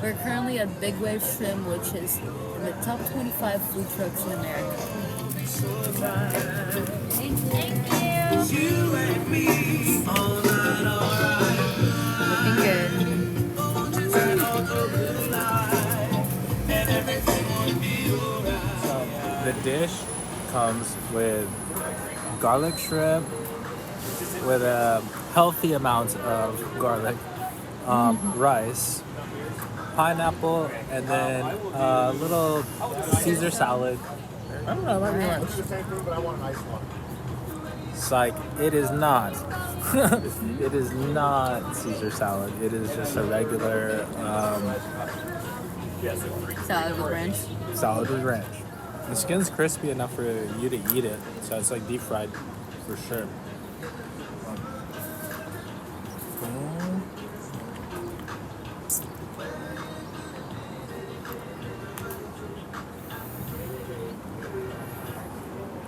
We're currently at Big Wave Shrimp, which is in the top 25 food trucks in America. Thank you. Looking good. So the dish comes with garlic shrimp with a healthy amount of garlic, rice, pineapple, and then a little Caesar salad. I don't know, I might be wrong. It's like, it is not. It is not Caesar salad. It is just a regular Salad with ranch. salad with ranch. The skin's crispy enough for you to eat it, so it's like deep fried for sure.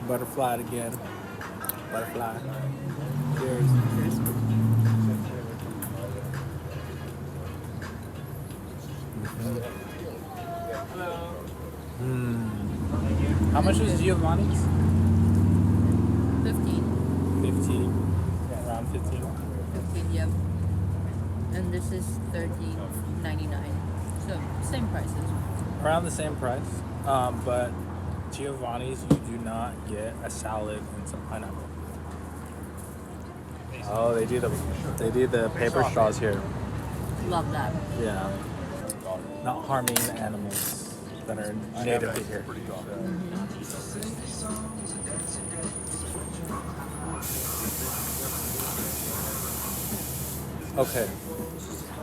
Butterfly again. Butterfly. Cheers. How much was Giovanni's? 15. 15. Yeah, around 15. 15, yep. And this is $13.99. So, same prices. Around the same price. But Giovanni's, you do not get a salad and some pineapple. Oh, they do the paper straws here. Love that. Yeah. Not harming the animals that are native to here. Okay.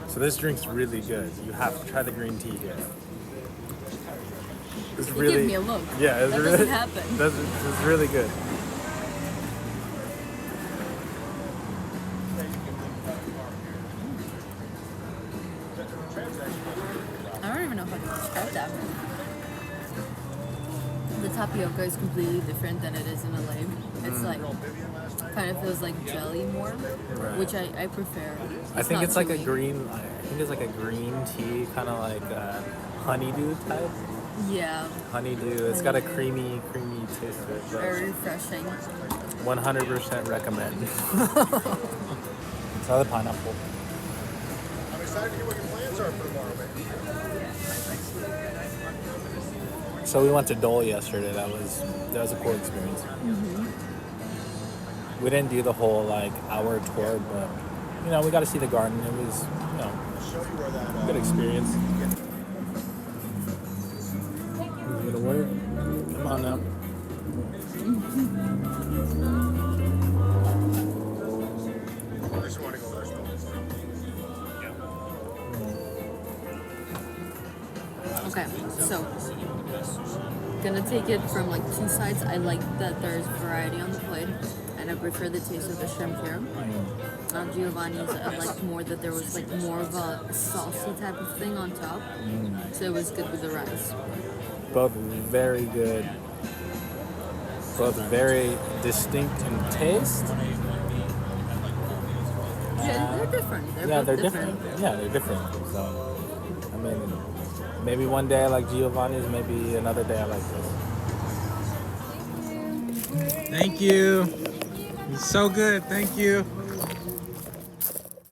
So this drink's really good. You have to try the green tea here. It's really, give me a look. Yeah, it's That really, doesn't happen. It's really good. I don't even know how to describe that. The tapioca is completely different than it is in LA. It's like, kind of feels like jelly more, which I prefer. I think it's like chewy. a green tea, kind of like a honeydew type. Yeah, Honeydew. It's got a creamy taste to it. very refreshing. 100% recommend. Try the pineapple. I'm excited to hear what your plans are for tomorrow, man. So we went to Dole yesterday. That was a cool experience. We didn't do the whole like hour tour, but we got to see the garden. It was Show you where that good experience. You gonna work? Come on now. I just want to go there. Okay, so gonna take it from like two sides. I like that there's variety on the plate, and I prefer the taste of the shrimp here. On Giovanni's, I liked more that there was like more of a saucy type of thing on top, so it was good with the rice. Both very good. Both very distinct in taste. Yeah, they're different. They're different. Yeah, they're different. So, I mean, maybe one day I like Giovanni's, maybe another day I like this. Thank you. It's so good. Thank you.